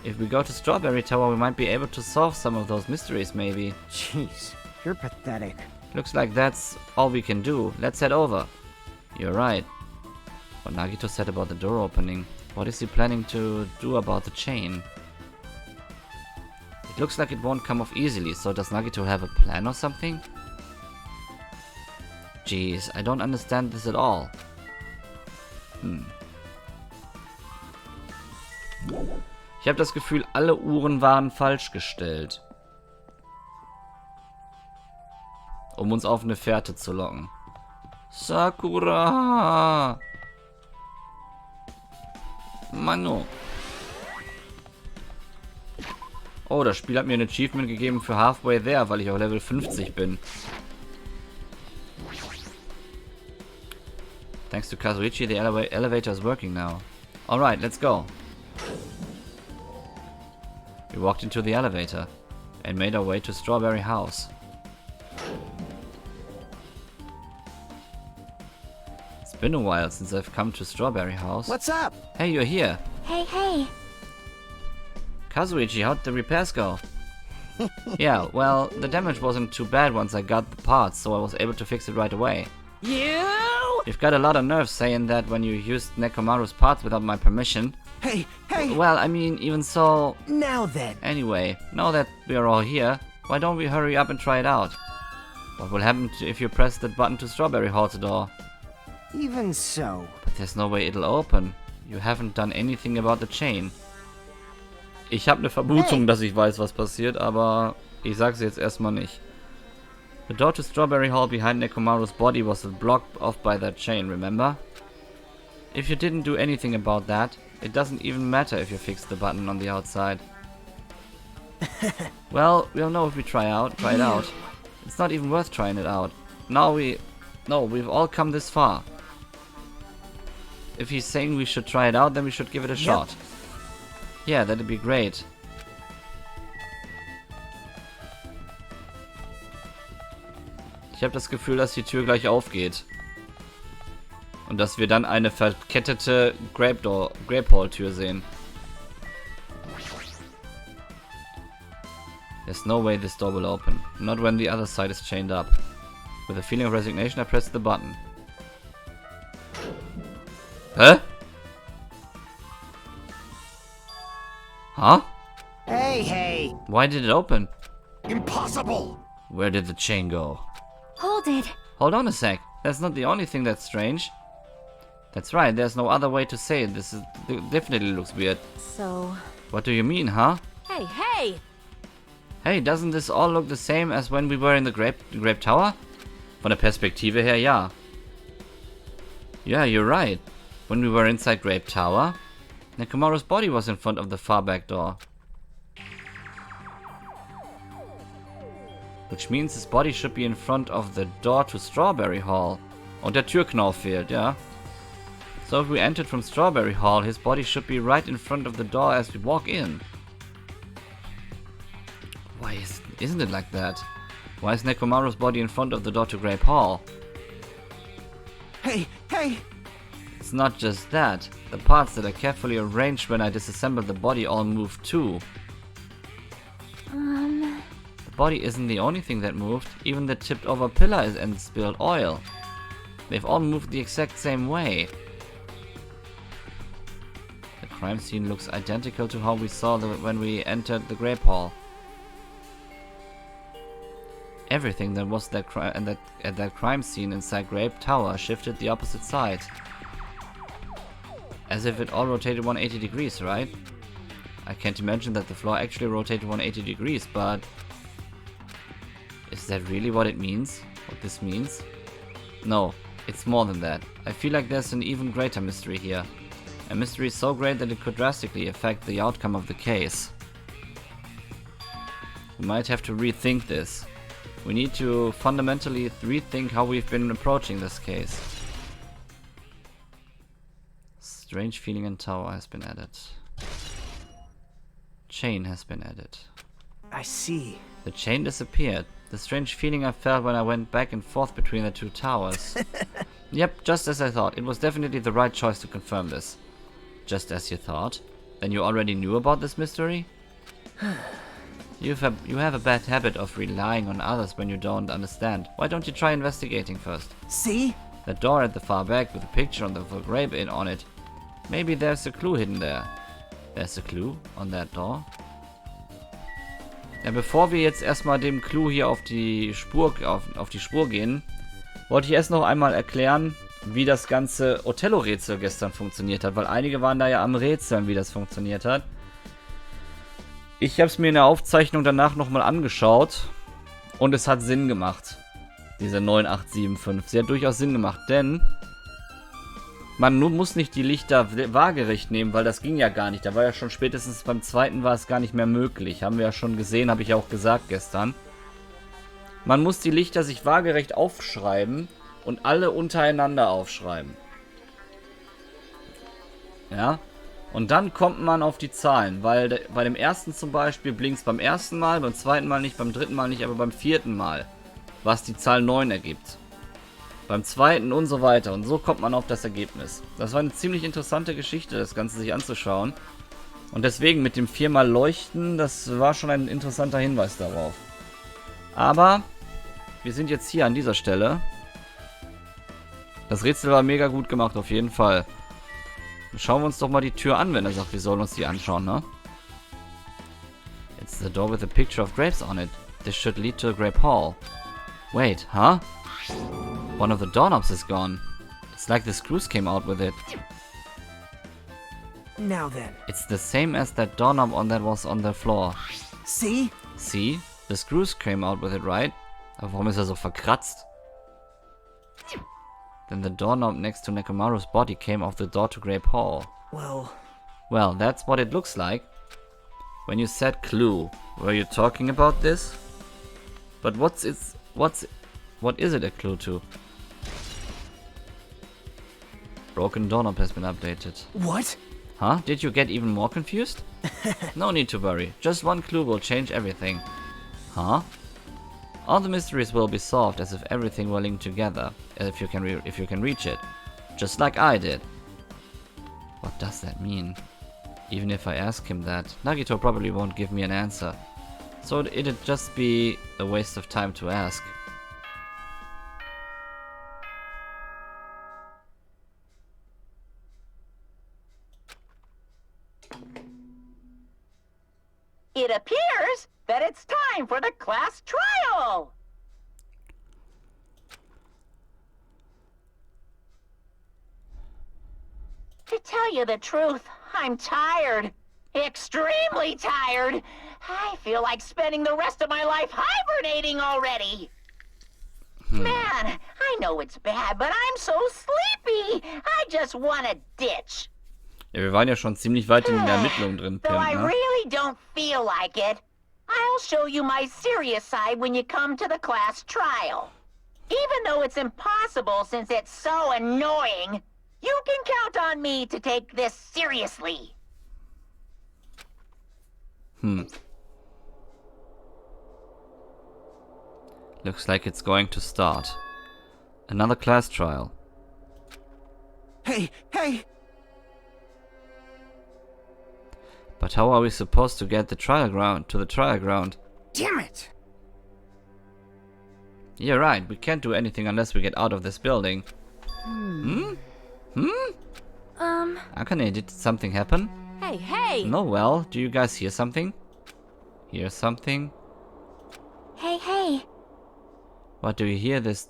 Speaker 1: If we go to Strawberry Tower, we might be able to solve some of those mysteries, maybe.
Speaker 3: Jeez, you're pathetic.
Speaker 1: Looks like that's all we can do. Let's head over. You're right. What Nagito said about the door opening. What is he planning to do about the chain? It looks like it won't come off easily, so does Nagito have a plan or something? Jeez, I don't understand this at all. Ich habe das Gefühl, alle Uhren waren falsch gestellt. Um uns auf eine Fährte zu locken. Sakura! Mano. Oh, das Spiel hat mir ein Achievement gegeben für Halfway There, weil ich auf Level 50 bin. Thanks to Kazuichi, the elevator is working now. Alright, let's go. We walked into the elevator and made our way to Strawberry House. It's been a while since I've come to Strawberry House.
Speaker 3: What's up?
Speaker 1: Hey, you're here.
Speaker 2: Hey, hey.
Speaker 1: Kazuichi, how'd the repairs go? Yeah, well, the damage wasn't too bad once I got the parts, so I was able to fix it right away.
Speaker 5: You!
Speaker 1: You've got a lot of nerve saying that when you used Nekomaru's parts without my permission.
Speaker 3: Hey, hey.
Speaker 1: Well, I mean, even so...
Speaker 3: Now then.
Speaker 1: Anyway, now that we're all here, why don't we hurry up and try it out? What will happen if you press that button to Strawberry Hall's door?
Speaker 3: Even so.
Speaker 1: But there's no way it'll open. You haven't done anything about the chain. Ich habe eine Vermutung, dass ich weiß, was passiert, aber ich sag's jetzt erstmal nicht. The door to Strawberry Hall behind Nekomaru's body was blocked off by that chain, remember? If you didn't do anything about that, it doesn't even matter if you fix the button on the outside. Well, we'll know if we try it out. It's not even worth trying it out. We've all come this far. If he's saying we should try it out, then we should give it a shot. Yeah, that'd be great. Ich habe das Gefühl, dass die Tür gleich aufgeht. Und dass wir dann eine verkettete Grape Hall Tür sehen. There's no way this door will open. Not when the other side is chained up. With a feeling of resignation, I pressed the button. Hä? Huh?
Speaker 3: Hey, hey.
Speaker 1: Why did it open?
Speaker 4: Impossible!
Speaker 1: Where did the chain go?
Speaker 2: Hold it.
Speaker 1: Hold on a sec. That's not the only thing that's strange. That's right, there's no other way to say it. This definitely looks weird.
Speaker 2: So...
Speaker 1: What do you mean, huh?
Speaker 5: Hey, hey!
Speaker 1: Hey, doesn't this all look the same as when we were in the Grape Tower? Von der Perspektive her, ja. Yeah, you're right. When we were inside Grape Tower, Nekomaru's body was in front of the far back door. Which means his body should be in front of the door to Strawberry Hall. Und der Türknauf fehlt, yeah. So if we entered from Strawberry Hall, his body should be right in front of the door as we walk in. Why isn't it like that? Why is Nekomaru's body in front of the door to Grape Hall?
Speaker 3: Hey, hey.
Speaker 1: It's not just that. The parts that I carefully arranged when I disassembled the body all moved too. The body isn't the only thing that moved. Even the tipped over pillar and spilled oil. They've all moved the exact same way. The crime scene looks identical to how we saw when we entered the Grape Hall. Everything that was at that crime scene inside Grape Tower shifted the opposite side. As if it all rotated 180 degrees, right? I can't imagine that the floor actually rotated 180 degrees, but... Is that really what it means? What this means? No, it's more than that. I feel like there's an even greater mystery here. A mystery so great that it could drastically affect the outcome of the case. We might have to rethink this. We need to fundamentally rethink how we've been approaching this case. Strange feeling in tower has been added. Chain has been added.
Speaker 3: I see.
Speaker 1: The chain disappeared. The strange feeling I felt when I went back and forth between the two towers. Yep, just as I thought. It was definitely the right choice to confirm this. Just as you thought? Then you already knew about this mystery? You have a bad habit of relying on others when you don't understand. Why don't you try investigating first?
Speaker 3: See?
Speaker 1: That door at the far back with a picture on the grape on it. Maybe there's a clue hidden there. There's a clue on that door. Ja, bevor wir jetzt erstmal dem Clou hier auf die Spur gehen, wollte ich erst noch einmal erklären, wie das ganze Othello-Rätsel gestern funktioniert hat, weil einige waren da ja am Rätseln, wie das funktioniert hat. Ich habe es mir in der Aufzeichnung danach nochmal angeschaut und es hat Sinn gemacht, diese 9875. Sie hat durchaus Sinn gemacht, denn Man muss nicht die Lichter waagerecht nehmen, weil das ging ja gar nicht. Da war ja schon spätestens beim zweiten war es gar nicht mehr möglich. Haben wir ja schon gesehen, habe ich auch gesagt gestern. Man muss die Lichter sich waagerecht aufschreiben und alle untereinander aufschreiben. Ja. Und dann kommt man auf die Zahlen, weil bei dem ersten zum Beispiel blinkt es beim ersten Mal, beim zweiten Mal nicht, beim dritten Mal nicht, aber beim vierten Mal, was die Zahl 9 ergibt. Beim zweiten und so weiter. Und so kommt man auf das Ergebnis. Das war eine ziemlich interessante Geschichte, das Ganze sich anzuschauen. Und deswegen mit dem 4-mal Leuchten, das war schon ein interessanter Hinweis darauf. Aber wir sind jetzt hier an dieser Stelle. Das Rätsel war mega gut gemacht, auf jeden Fall. Schauen wir uns doch mal die Tür an, wenn er sagt, wir sollen uns die anschauen, ne? It's the door with a picture of grapes on it. This should lead to a grape hall. Wait, huh? One of the doorknobs is gone. It's like the screws came out with it.
Speaker 3: Now then.
Speaker 1: It's the same as that doorknob that was on the floor.
Speaker 3: See?
Speaker 1: See? The screws came out with it, right? Aber warum ist er so verkratzt? Then the doorknob next to Nekomaru's body came off the door to Grape Hall. Well, that's what it looks like. When you said clue, were you talking about this? But what is it a clue to? Broken doorknob has been updated.
Speaker 3: What?
Speaker 1: Huh? Did you get even more confused? No need to worry. Just one clue will change everything. Huh? All the mysteries will be solved as if everything were linked together, if you can reach it. Just like I did. What does that mean? Even if I ask him that, Nagito probably won't give me an answer. So it'd just be a waste of time to ask.
Speaker 6: It appears that it's time for the class trial! To tell you the truth, I'm tired. Extremely tired. I feel like spending the rest of my life hibernating already. Man, I know it's bad, but I'm so sleepy. I just want to ditch.
Speaker 1: Ja, wir waren ja schon ziemlich weit in den Ermittlungen drin,
Speaker 6: Though I
Speaker 1: Pimp, ne?
Speaker 6: really don't feel like it, I'll show you my serious side when you come to the class trial. Even though it's impossible since it's so annoying, you can count on me to take this seriously.
Speaker 1: Looks like it's going to start. Another class trial.
Speaker 3: Hey!
Speaker 1: But how are we supposed to get to the trial ground?
Speaker 3: Damn it!
Speaker 1: You're right, we can't do anything unless we get out of this building. Akane, did something happen?
Speaker 5: Hey!
Speaker 1: No, well, do you guys hear something? Hear something?
Speaker 2: Hey.
Speaker 1: What do you hear this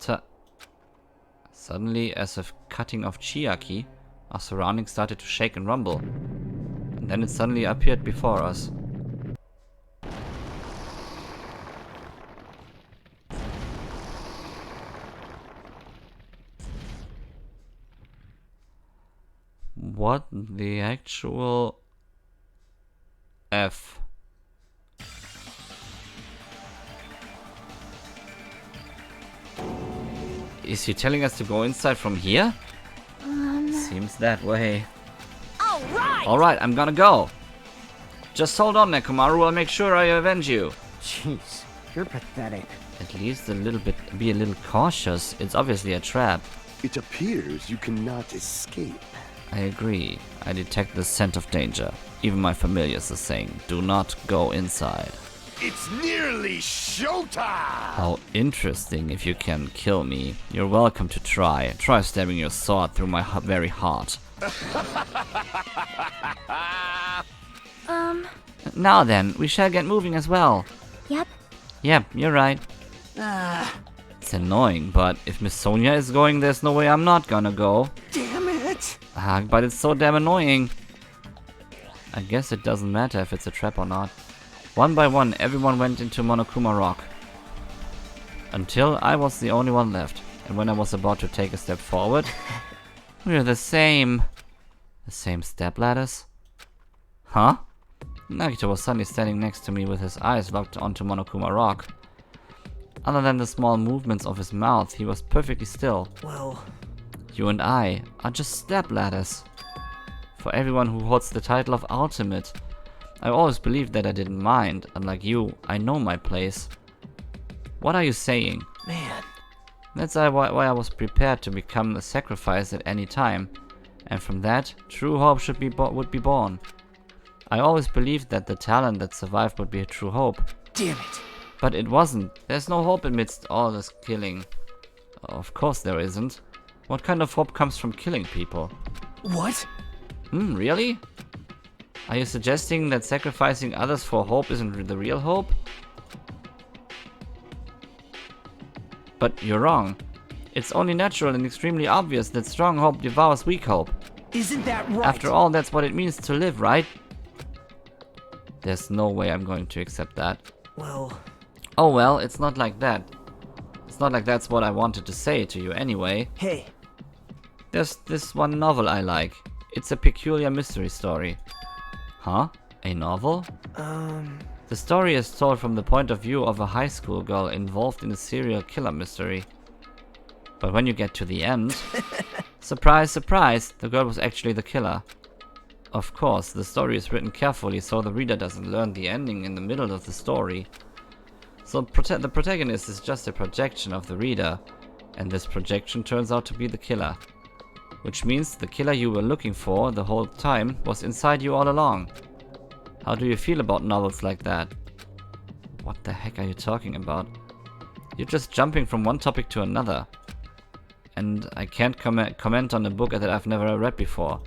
Speaker 1: Suddenly, as if cutting off Chiaki, our surroundings started to shake and rumble. And then it suddenly appeared before us. What the actual F? Is he telling us to go inside from here? Seems that way. Alright, I'm gonna go. Just hold on, Nekomaru, I'll make sure I avenge you.
Speaker 3: Jeez, you're pathetic.
Speaker 1: At least be a little cautious. It's obviously a trap.
Speaker 4: It appears you cannot escape.
Speaker 1: I agree. I detect the scent of danger. Even my familiars are saying, do not go inside.
Speaker 4: It's nearly showtime!
Speaker 1: How interesting. If you can kill me, you're welcome to try. Try stabbing your sword through my very heart. Now then, we shall get moving as well. Yep, you're right. It's annoying, but if Miss Sonia is going, there's no way I'm not gonna go.
Speaker 3: Damn it!
Speaker 1: But it's so damn annoying. I guess it doesn't matter if it's a trap or not. One by one, everyone went into Monokuma Rock. Until I was the only one left. And when I was about to take a step forward, We're the same. The same stepladders? Huh? Nagito was suddenly standing next to me with his eyes locked onto Monokuma Rock. Other than the small movements of his mouth, he was perfectly still.
Speaker 3: Well,
Speaker 1: You and I are just stepladders. For everyone who holds the title of Ultimate. I always believed that I didn't mind. Unlike you, I know my place. What are you saying?
Speaker 3: man.
Speaker 1: That's why I was prepared to become a sacrifice at any time. And from that, true hope would be born. I always believed that the talent that survived would be a true hope.
Speaker 3: Damn it.
Speaker 1: But it wasn't. There's no hope amidst all this killing. Of course there isn't. What kind of hope comes from killing people?
Speaker 3: What?
Speaker 1: Really? Are you suggesting that sacrificing others for hope isn't the real hope? But you're wrong. It's only natural and extremely obvious that strong hope devours weak hope.
Speaker 3: Isn't that right?
Speaker 1: After all, that's what it means to live, right? There's no way I'm going to accept that.
Speaker 3: Well,
Speaker 1: Oh well, it's not like that. It's not like that's what I wanted to say to you anyway.
Speaker 3: hey.
Speaker 1: There's this one novel I like. It's a peculiar mystery story. Huh? A novel? The story is told from the point of view of a high school girl involved in a serial killer mystery. But when you get to the end, surprise, surprise, the girl was actually the killer. Of course, the story is written carefully so the reader doesn't learn the ending in the middle of the story. So the protagonist is just a projection of the reader, and this projection turns out to be the killer. Which means the killer you were looking for the whole time was inside you all along. How do you feel about novels like that? What the heck are you talking about? You're just jumping from one topic to another. And I can't comment on a book that I've never read before.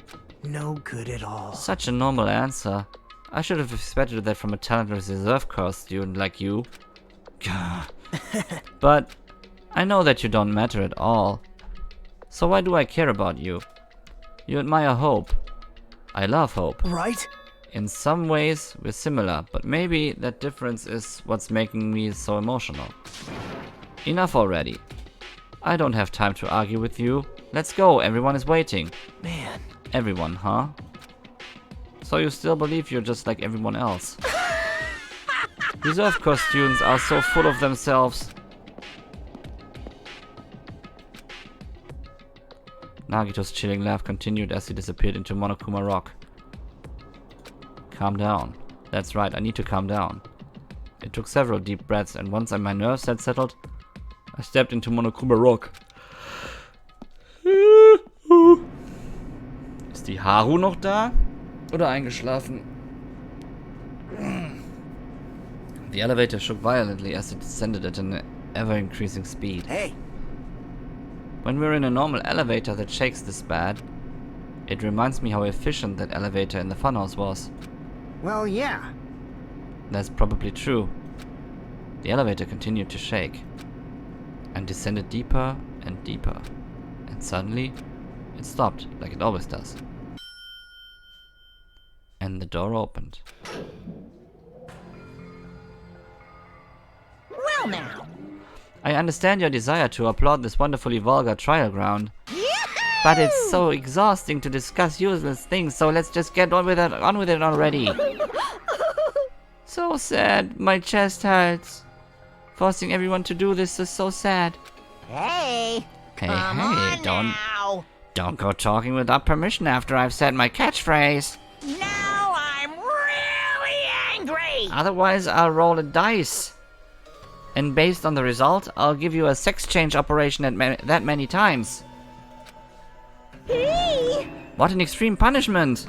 Speaker 3: No good at all.
Speaker 1: Such a normal answer. I should have expected that from a talented reserve corps student like you. But I know that you don't matter at all. So why do I care about you? You admire hope. I love hope.
Speaker 3: Right?
Speaker 1: In some ways, we're similar, but maybe that difference is what's making me so emotional. Enough already. I don't have time to argue with you. Let's go, everyone is waiting.
Speaker 3: Man.
Speaker 1: Everyone, huh? So you still believe you're just like everyone else? Reserve Corps students are so full of themselves. Nagito's chilling laugh continued as he disappeared into Monokuma Rock. Calm down. That's right, I need to calm down. It took several deep breaths, and once my nerves had settled, I stepped into Monokuma Rock. Ist die Haru noch da? Oder eingeschlafen? The elevator shook violently as it descended at an ever-increasing speed.
Speaker 3: Hey.
Speaker 1: When we're in a normal elevator that shakes this bad, it reminds me how efficient that elevator in the funhouse was.
Speaker 3: Well, yeah.
Speaker 1: That's probably true. The elevator continued to shake and descended deeper and deeper, and suddenly it stopped like it always does. And the door opened.
Speaker 6: Well now.
Speaker 1: I understand your desire to applaud this wonderfully vulgar trial ground, but it's so exhausting to discuss useless things, so let's just get on with it already. So sad, my chest hurts. Forcing everyone to do this is so sad.
Speaker 6: Hey.
Speaker 1: Hey,
Speaker 6: Come
Speaker 1: hey,
Speaker 6: on
Speaker 1: don't
Speaker 6: now.
Speaker 1: go talking without permission after I've said my catchphrase.
Speaker 6: Now I'm really angry.
Speaker 1: Otherwise, I'll roll a dice. And based on the result, I'll give you a sex change operation that many times.
Speaker 6: Hey.
Speaker 1: What an extreme punishment!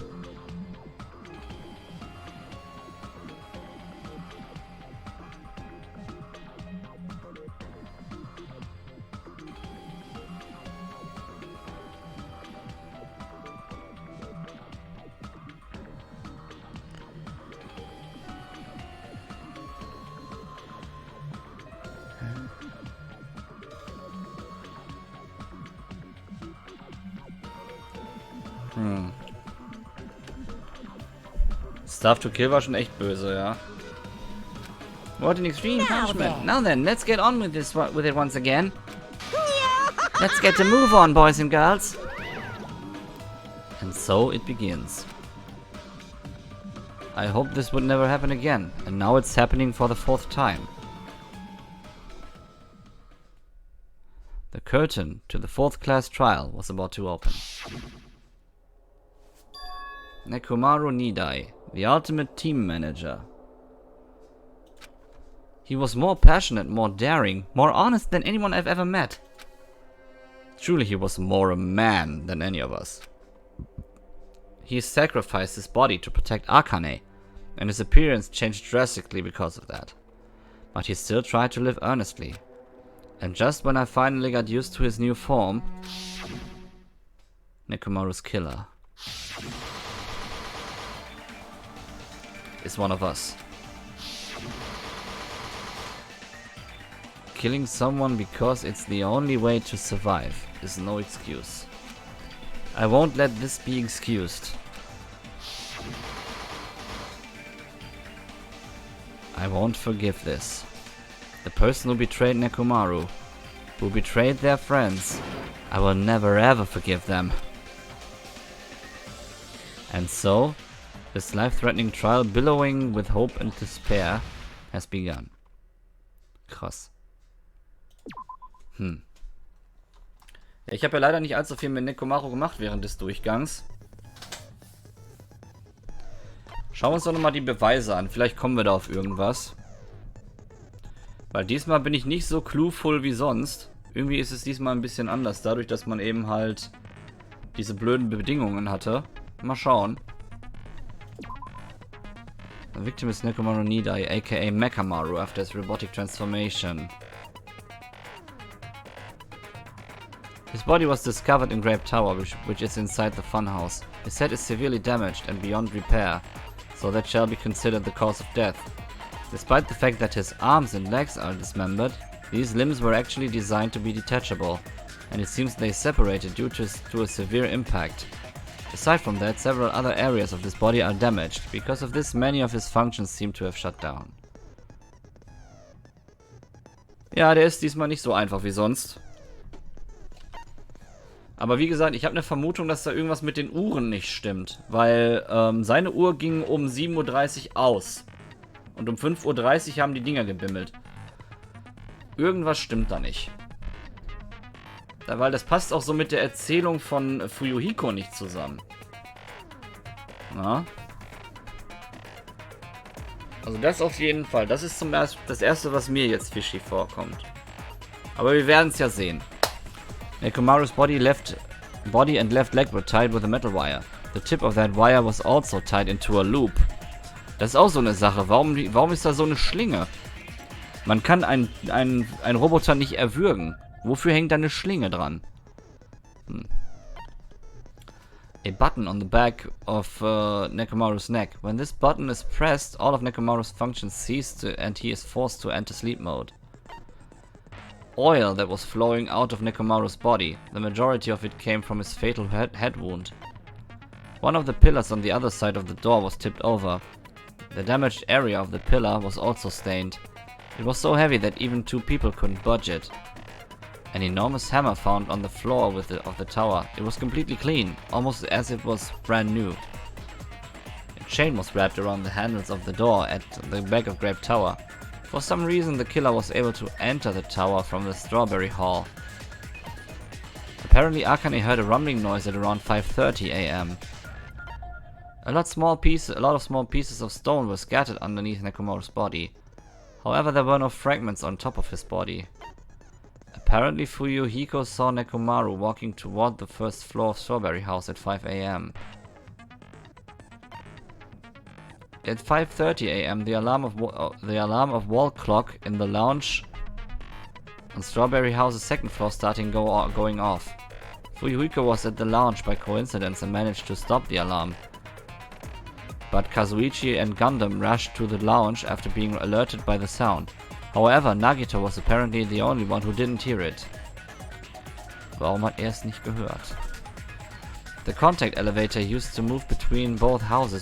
Speaker 1: Stuff to Kill war schon echt böse, ja. What an extreme punishment. Now then, let's get on with it once again. Let's get the move on, boys and girls. so it begins. I hoped this would never happen again, and now it's happening for the 4th time. The curtain to the 4th class trial was about to open. Nekomaru Nidai, the ultimate team manager. He was more passionate, more daring, more honest than anyone I've ever met. Truly, he was more a man than any of us. He sacrificed his body to protect Akane, and his appearance changed drastically because of that. But he still tried to live earnestly. And just when I finally got used to his new form, Nekomaru's killer is one of us. Killing someone because it's the only way to survive is no excuse. I won't let this be excused. I won't forgive this. The person who betrayed Nekomaru, who betrayed their friends, I will never ever forgive them. And so, this life-threatening trial, billowing with hope and despair, has begun. Krass. Ja, ich habe ja leider nicht allzu viel mit Nekomaru gemacht während des Durchgangs. Schauen wir uns doch nochmal die Beweise an. Vielleicht kommen wir da auf irgendwas. Weil diesmal bin ich nicht so cluefull wie sonst. Irgendwie ist es diesmal ein bisschen anders, dadurch, dass man eben halt diese blöden Bedingungen hatte. Mal schauen. The victim is Nekomaru Nidai, aka Mechamaru, after his robotic transformation. His body was discovered in Grape Tower, which is inside the funhouse. His head is severely damaged and beyond repair, so that shall be considered the cause of death. Despite the fact that his arms and legs are dismembered, these limbs were actually designed to be detachable, and it seems they separated due to a severe impact. Aside from that, several other areas of this body are damaged. Because of this, many of his functions seem to have shut down. Ja, der ist diesmal nicht so einfach wie sonst. Aber wie gesagt, ich habe eine Vermutung, dass da irgendwas mit den Uhren nicht stimmt. Weil seine Uhr ging um 7:30 Uhr aus. Und um 5:30 Uhr haben die Dinger gebimmelt. Irgendwas stimmt da nicht. Weil das passt auch so mit der Erzählung von Fuyuhiko nicht zusammen. Na? Also das auf jeden Fall. Das ist das erste, was mir jetzt fishy vorkommt. Aber wir werden es ja sehen. Nekomaru's body and left leg were tied with a metal wire. The tip of that wire was also tied into a loop. Das ist auch so eine Sache. Warum ist da so eine Schlinge? Man kann einen Roboter nicht erwürgen. Wofür hängt da eine Schlinge dran? A button on the back of Nekomaru's neck. When this button is pressed, all of Nekomaru's functions cease and he is forced to enter sleep mode. Oil that was flowing out of Nekomaru's body. The majority of it came from his fatal head wound. One of the pillars on the other side of the door was tipped over. The damaged area of the pillar was also stained. It was so heavy that even 2 people couldn't budge it. An enormous hammer found on the floor of the tower. It was completely clean, almost as it was brand new. A chain was wrapped around the handles of the door at the back of Grape Tower. For some reason, the killer was able to enter the tower from the Strawberry Hall. Apparently, Akane heard a rumbling noise at around 5:30 AM. A lot of small pieces of stone were scattered underneath Nekomaru's body. However, there were no fragments on top of his body. Apparently, Fuyuhiko saw Nekomaru walking toward the first floor of Strawberry House at 5 AM. At 5:30 AM, the alarm of wall clock in the lounge on Strawberry House's second floor going off. Fuyuhiko was at the lounge by coincidence and managed to stop the alarm. But Kazuichi and Gundam rushed to the lounge after being alerted by the sound. However, Nagito was apparently the only one who didn't hear it. Warum hat er es nicht gehört? The contact elevator used to move between both houses